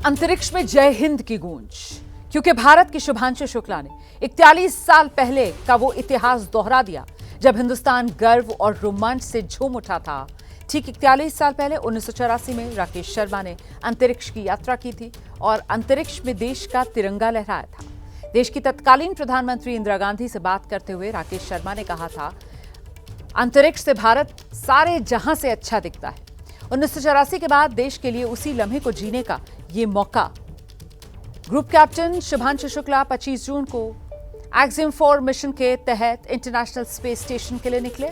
अंतरिक्ष में जय हिंद की गूंज, क्योंकि भारत की शुभांशु शुक्ला ने 41 साल पहले का वो इतिहास दोहरा दिया जब हिंदुस्तान गर्व और रोमांच से झूम उठा था। ठीक 41 साल पहले 1984 में राकेश शर्मा ने अंतरिक्ष की यात्रा की थी और अंतरिक्ष में देश का तिरंगा लहराया था। देश की तत्कालीन प्रधानमंत्री इंदिरा गांधी से बात करते हुए राकेश शर्मा ने कहा था, अंतरिक्ष से भारत सारे जहां से अच्छा दिखता है। 1984 के बाद देश के लिए उसी लम्हे को जीने का ये मौका। ग्रुप कैप्टन शुभांशु शुक्ला 25 जून को एक्सिम 4 मिशन के तहत इंटरनेशनल स्पेस स्टेशन के लिए निकले।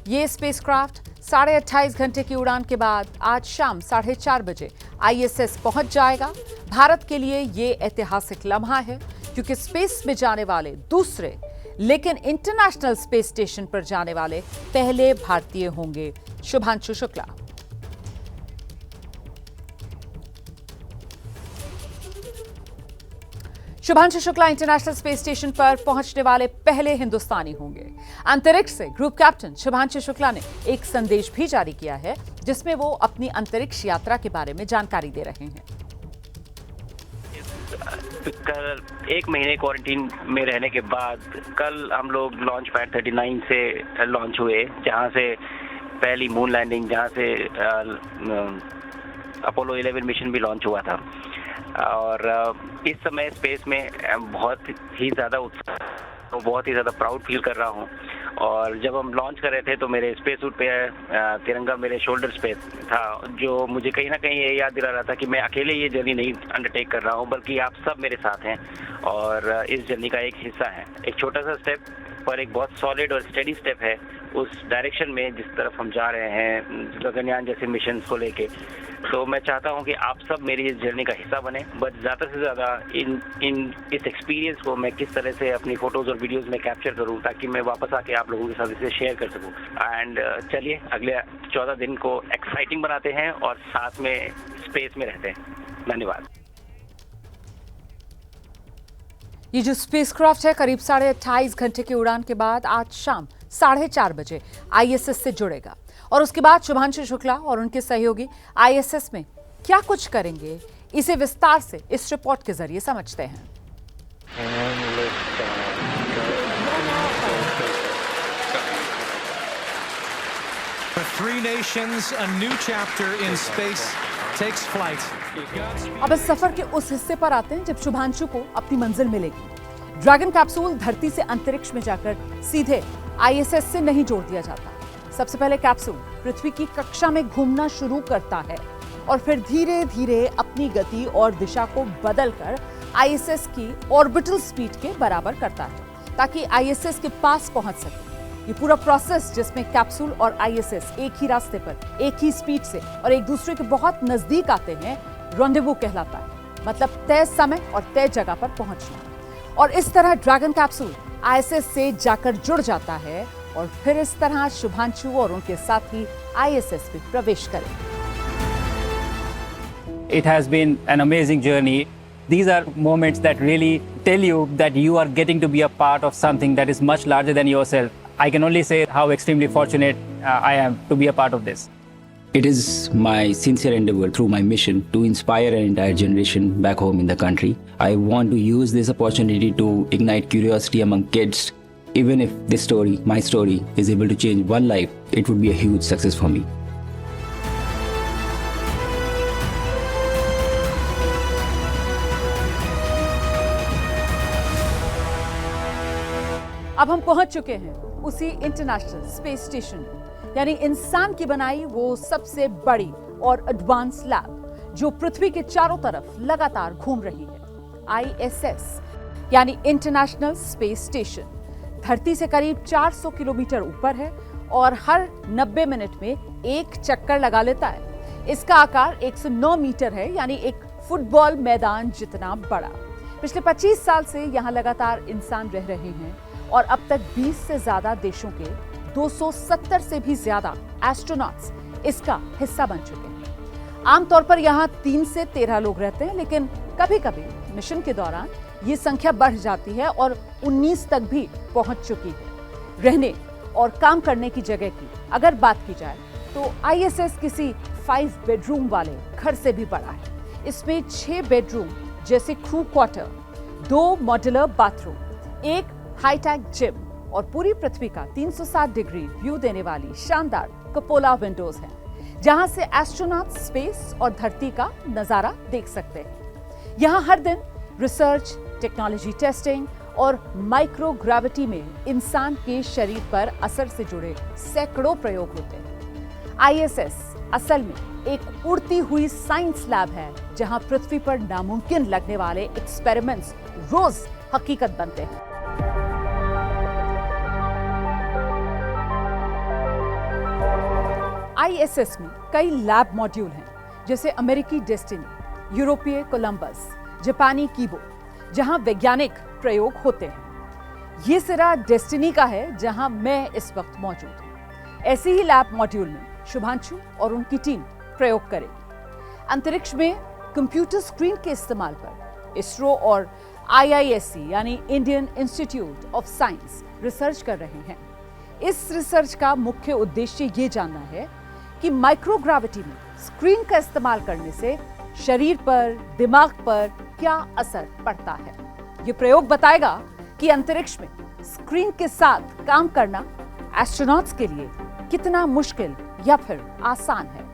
ये स्पेसक्राफ्ट 28.5 घंटे की उड़ान के बाद आज शाम 4:30 बजे ISS पहुंच जाएगा। भारत के लिए ये ऐतिहासिक लम्हा है, क्योंकि स्पेस में जाने वाले दूसरे लेकिन इंटरनेशनल स्पेस स्टेशन पर जाने वाले पहले भारतीय होंगे Shubhanshu Shukla. Shubhanshu Shukla international space station पर पहुंचने वाले पहले हिंदुस्तानी होंगे। अंतरिक्ष से ग्रुप कैप्टन शुभांशु शुक्ला ने एक संदेश भी जारी किया है, जिसमें वो अपनी अंतरिक्ष यात्रा के बारे में जानकारी दे रहे हैं। कल 1 महीने क्वारंटीन में रहने के बाद कल हम लोग लॉन्च पैड 39 से लॉन्च हुए, जहां से पहली मून लैंडिंग, जहां से अपोलो 11 मिशन भी लॉन्च हुआ था। और इस समय स्पेस में बहुत ही ज़्यादा उत्साह, बहुत ही ज़्यादा प्राउड फील कर रहा हूँ। और जब हम लॉन्च कर रहे थे तो मेरे स्पेस सूट पे तिरंगा मेरे शोल्डर्स पे था, जो मुझे कहीं ना कहीं ये याद दिला रहा था कि मैं अकेले ये जर्नी नहीं अंडरटेक कर रहा हूँ, बल्कि आप सब मेरे साथ हैं और इस जर्नी का एक हिस्सा हैं। एक छोटा सा स्टेप पर एक बहुत सॉलिड और स्टेडी स्टेप है उस डायरेक्शन में जिस तरफ हम जा रहे हैं गगनयान जैसे मिशन को लेके। तो मैं चाहता हूं कि आप सब मेरी इस जर्नी का हिस्सा बने, बट ज़्यादा से ज़्यादा इस एक्सपीरियंस को मैं किस तरह से अपनी फोटोज़ और वीडियोज़ में कैप्चर करूं, ताकि मैं वापस आके आप लोगों के साथ इसे शेयर कर सकूं। एंड चलिए अगले 14 दिन को एक्साइटिंग बनाते हैं और साथ में स्पेस में रहते हैं। धन्यवाद। ये जो स्पेसक्राफ्ट है करीब 28.5 घंटे की उड़ान के बाद आज शाम 4:30 बजे ISS से जुड़ेगा और उसके बाद शुभांशु शुक्ला और उनके सहयोगी ISS में क्या कुछ करेंगे, इसे विस्तार से इस रिपोर्ट के जरिए समझते हैं। For 3 nations, a new chapter in space takes flight. अब इस सफर के उस हिस्से पर आते हैं जब शुभांशु को अपनी मंजिल मिलेगी। ड्रैगन कैप्सूल धरती से अंतरिक्ष में जाकर सीधे ISS से नहीं जोड़ दिया जाता। सबसे पहले कैप्सूल पृथ्वी की कक्षा में घूमना शुरू करता है और फिर धीरे धीरे अपनी गति और दिशा को बदलकर ISS की ऑर्बिटल स्पीड के बराबर करता है, ताकि ISS के पास पहुंच सके। ये पूरा प्रोसेस, जिसमें कैप्सूल और ISS एक ही रास्ते पर, एक ही स्पीड से और एक दूसरे के बहुत नजदीक आते हैं, रॉन्डेवू कहलाता है। मतलब तय समय और तय जगह पर पहुंचना। और इस तरह ड्रैगन कैप्सूल ISS से जाकर जुड़ जाता है और फिर इस तरह शुभांशु और उनके साथी ISS में प्रवेश करेंगे। It has been an amazing journey. These are moments that really tell you that you are getting to be a part of something that is much larger than yourself. I can only say how extremely fortunate I am to be a part of this. It is my sincere endeavor through my mission to inspire an entire generation back home in the country. I want to use this opportunity to ignite curiosity among kids. Even if this story, my story, is able to change one life, it would be a huge success for me. अब हम पहुंच चुके हैं उसी international space station, यानी इंसान की बनाई वो सबसे बड़ी और एडवांस लैब जो पृथ्वी के चारों तरफ लगातार घूम रही है। ISS यानी इंटरनेशनल स्पेस स्टेशन धरती से करीब 400 किलोमीटर ऊपर है और हर 90 मिनट में एक चक्कर लगा लेता है। इसका आकार 109 मीटर है, यानी एक फुटबॉल मैदान जितना बड़ा। पिछले 25 साल से यहाँ लगातार इंसान रह रहे हैं और अब तक 20 से ज्यादा देशों के 270 से भी ज्यादा एस्ट्रोनॉट्स इसका हिस्सा बन चुके हैं। आमतौर पर यहाँ 3 से 13 लोग रहते हैं, लेकिन कभी-कभी मिशन के दौरान ये संख्या बढ़ जाती है और 19 तक भी पहुंच चुकी है। रहने और काम करने की जगह की अगर बात की जाए तो ISS किसी 5 बेडरूम वाले घर से भी बड़ा है। इसमें 6 बेडरूम जैसे crew quarter, 2 modular bathroom, 1 high tech gym और पूरी पृथ्वी का 360 डिग्री व्यू देने वाली शानदार कपोला विंडोज हैं, जहां से एस्ट्रोनॉट स्पेस और धरती का नजारा देख सकते हैं। यहां हर दिन रिसर्च, टेक्नोलॉजी टेस्टिंग और माइक्रोग्रेविटी में इंसान के शरीर पर असर से जुड़े सैकड़ों प्रयोग होते हैं। ISS असल में एक उड़ती हुई साइंस लैब है, जहां पृथ्वी पर नामुमकिन लगने वाले एक्सपेरिमेंट्स रोज हकीकत बनते हैं। ISS में कई लैब मॉड्यूल हैं, जैसे अमेरिकी डेस्टिनी, यूरोपीय कोलंबस, जापानी कीबो, जहां वैज्ञानिक प्रयोग होते हैं। ये सिरा डेस्टिनी का है, जहां मैं इस वक्त मौजूद हूं। ऐसे ही लैब मॉड्यूल में शुभांशु और उनकी टीम प्रयोग करेगी। अंतरिक्ष में कंप्यूटर स्क्रीन के इस्तेमाल पर इसरो और IISc यानी Indian institute of science research कर रहे हैं। इस रिसर्च का मुख्य उद्देश्य ये जानना है कि माइक्रोग्रेविटी में स्क्रीन का इस्तेमाल करने से शरीर पर, दिमाग पर क्या असर पड़ता है। ये प्रयोग बताएगा कि अंतरिक्ष में स्क्रीन के साथ काम करना एस्ट्रोनॉट्स के लिए कितना मुश्किल या फिर आसान है।